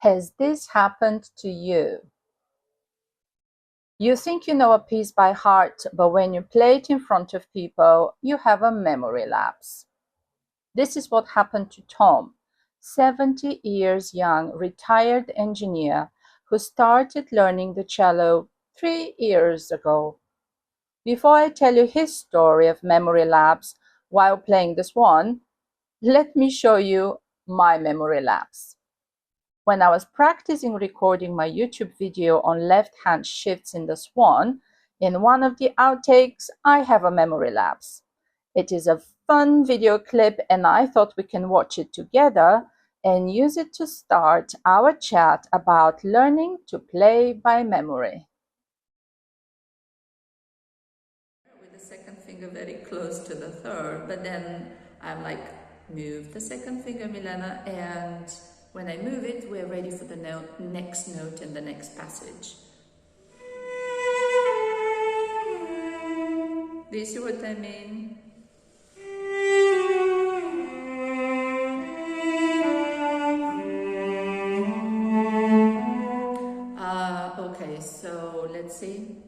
Has this happened to you? You think you know a piece by heart, but when you play it in front of people, you have a memory lapse. This is what happened to Tom, 70 years young, retired engineer who started learning the cello 3 years ago. Before I tell you his story of memory lapse while playing the Swan, let me show you my memory lapse. When I was practicing recording my YouTube video on left-hand shifts in the Swan, in one of the outtakes, I have a memory lapse. It is a fun video clip and I thought we can watch it together and use it to start our chat about learning to play by memory. With the second finger very close to the third, but then I'm like, move the second finger, Milena, and when I move it, we're ready for the next note in the next passage. Do you see what I mean? Okay, so let's see.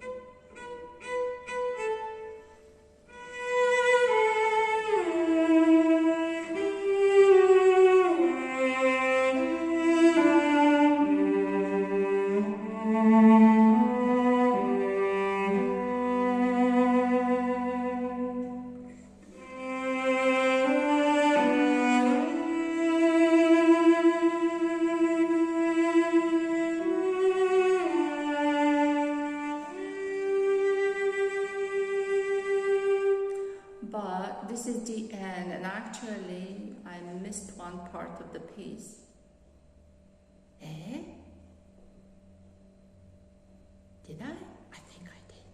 But this is the end, and actually I missed one part of the piece. Eh? Did I? I think I did.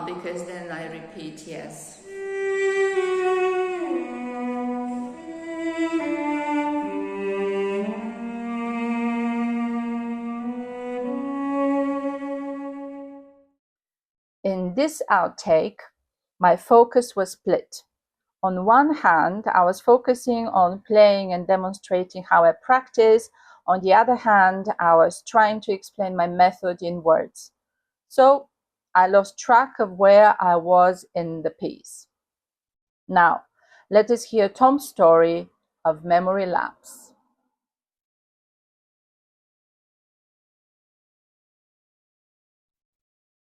Because then I repeat, yes. In this outtake, my focus was split. On one hand, I was focusing on playing and demonstrating how I practice. On the other hand, I was trying to explain my method in words. So I lost track of where I was in the piece. Now, let us hear Tom's story of memory lapse.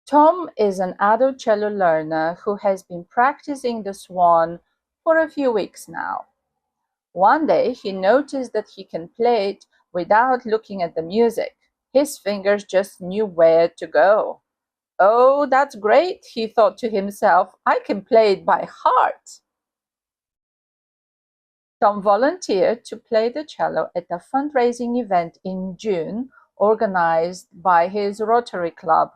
Tom is an adult cello learner who has been practicing the Swan for a few weeks now. One day he noticed that he can play it without looking at the music. His fingers just knew where to go. Oh, that's great, he thought to himself. I can play it by heart. Tom volunteered to play the cello at a fundraising event in June organized by his Rotary Club.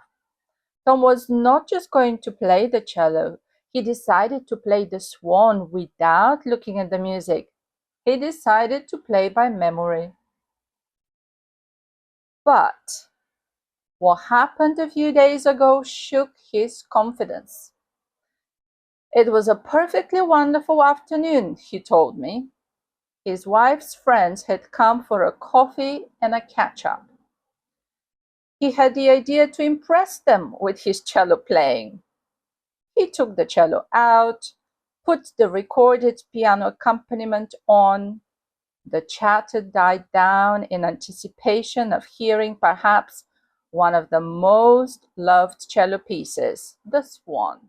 Tom was not just going to play the cello, he decided to play the Swan without looking at the music. He decided to play by memory. But what happened a few days ago shook his confidence. It was a perfectly wonderful afternoon, he told me. His wife's friends had come for a coffee and a catch-up. He had the idea to impress them with his cello playing. He took the cello out, put the recorded piano accompaniment on. The chatter died down in anticipation of hearing perhaps one of the most loved cello pieces, the Swan.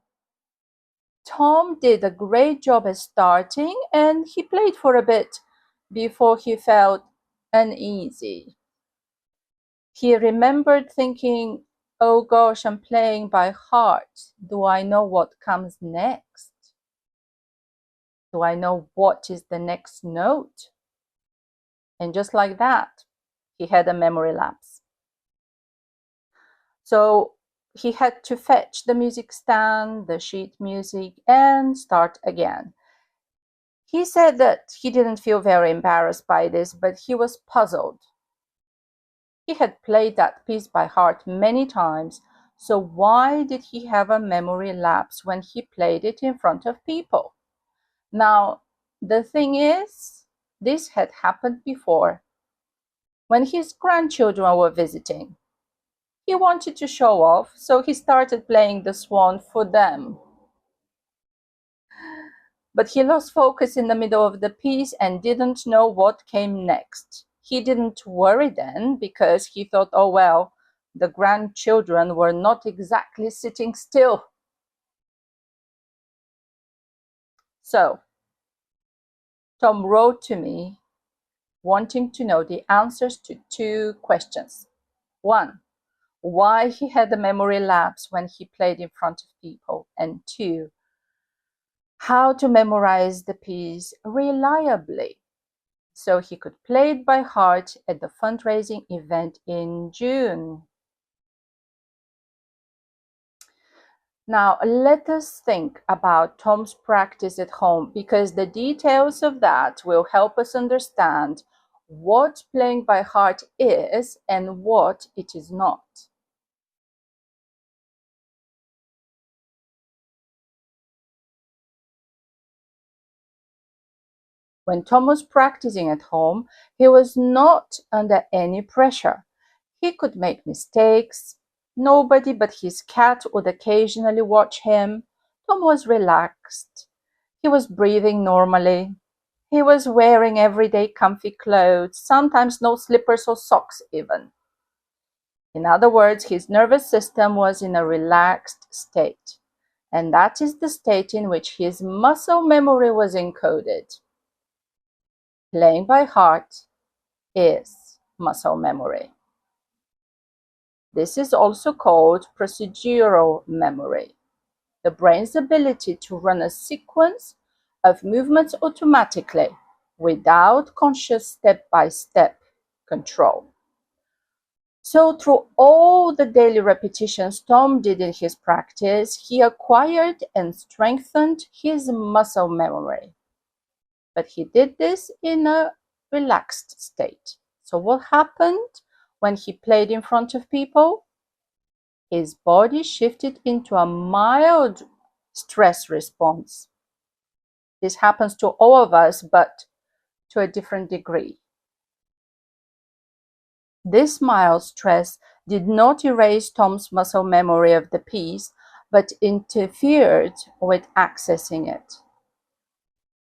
Tom did a great job at starting, and he played for a bit before he felt uneasy. He remembered thinking, oh gosh, I'm playing by heart. Do I know what comes next? Do I know what is the next note? And just like that, he had a memory lapse. So He had to fetch the music stand, the sheet music, and start again. He said that he didn't feel very embarrassed by this, but he was puzzled. He had played that piece by heart many times, so why did he have a memory lapse when he played it in front of people? Now, the thing is, this had happened before. When his grandchildren were visiting, he wanted to show off, so he started playing the Swan for them. But he lost focus in the middle of the piece and didn't know what came next. He didn't worry then because he thought, oh well, the grandchildren were not exactly sitting still. So, Tom wrote to me wanting to know the answers to two questions. One, why he had a memory lapse when he played in front of people. And two, how to memorize the piece reliably so he could play it by heart at the fundraising event in June. Now, let us think about Tom's practice at home because the details of that will help us understand what playing by heart is and what it is not. When Tom was practicing at home, he was not under any pressure. He could make mistakes. Nobody but his cat would occasionally watch him. Tom was relaxed. He was breathing normally. He was wearing everyday comfy clothes, sometimes no slippers or socks even. In other words, his nervous system was in a relaxed state, and that is the state in which his muscle memory was encoded. Playing by heart is muscle memory. This is also called procedural memory, the brain's ability to run a sequence of movements automatically without conscious step-by-step control. So through all the daily repetitions Tom did in his practice, he acquired and strengthened his muscle memory. But he did this in a relaxed state. So what happened when he played in front of people? His body shifted into a mild stress response. This happens to all of us, but to a different degree. This mild stress did not erase Tom's muscle memory of the piece, but interfered with accessing it.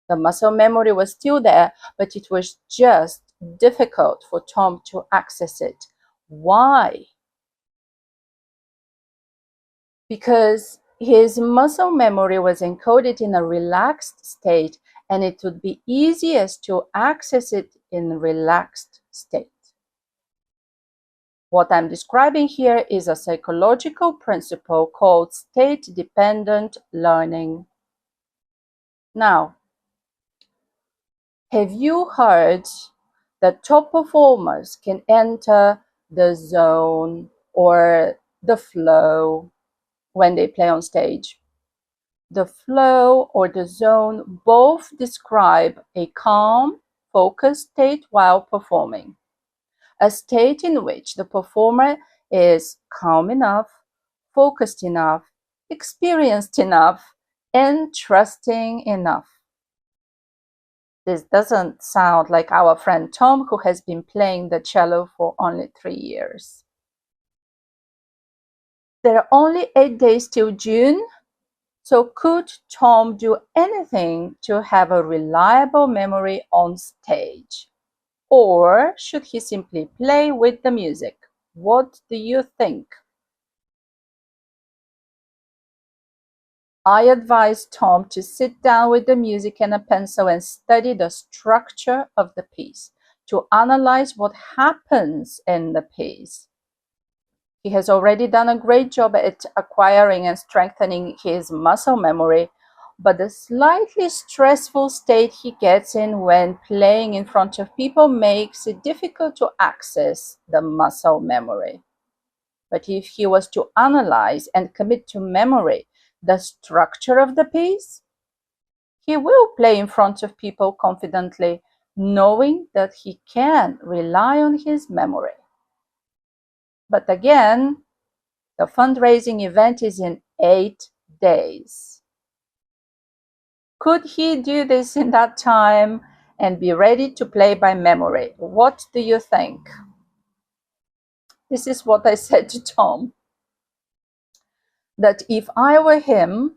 The muscle memory was still there, but it was just difficult for Tom to access it. Why? Because his muscle memory was encoded in a relaxed state, and it would be easiest to access it in a relaxed state. What I'm describing here is a psychological principle called state-dependent learning. Now, have you heard that top performers can enter the zone or the flow when they play on stage? The flow or the zone both describe a calm, focused state while performing. A state in which the performer is calm enough, focused enough, experienced enough, and trusting enough. This doesn't sound like our friend Tom, who has been playing the cello for only 3 years. There are only 8 days till June, so could Tom do anything to have a reliable memory on stage? Or should he simply play with the music? What do you think? I advise Tom to sit down with the music and a pencil and study the structure of the piece, to analyze what happens in the piece. He has already done a great job at acquiring and strengthening his muscle memory, but the slightly stressful state he gets in when playing in front of people makes it difficult to access the muscle memory. But if he was to analyze and commit to memory the structure of the piece, he will play in front of people confidently, knowing that he can rely on his memory. But again, the fundraising event is in 8 days. Could he do this in that time and be ready to play by memory? What do you think? This is what I said to Tom, that if I were him,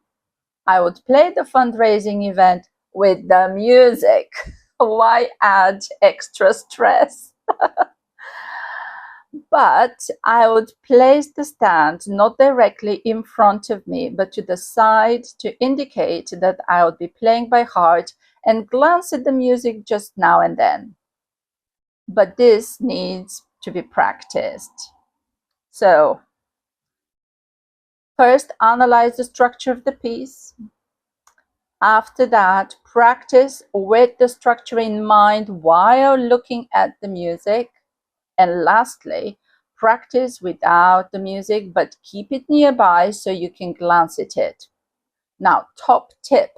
I would play the fundraising event with the music. Why add extra stress? But I would place the stand not directly in front of me, but to the side to indicate that I would be playing by heart and glance at the music just now and then. But this needs to be practiced. So, first, analyze the structure of the piece. After that, practice with the structure in mind while looking at the music. And lastly, practice without the music, but keep it nearby so you can glance at it. Now, top tip.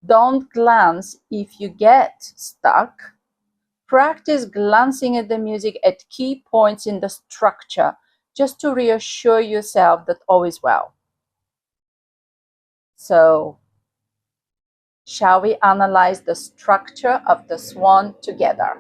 Don't glance if you get stuck. Practice glancing at the music at key points in the structure, just to reassure yourself that all is well. So, shall we analyze the structure of the Swan together?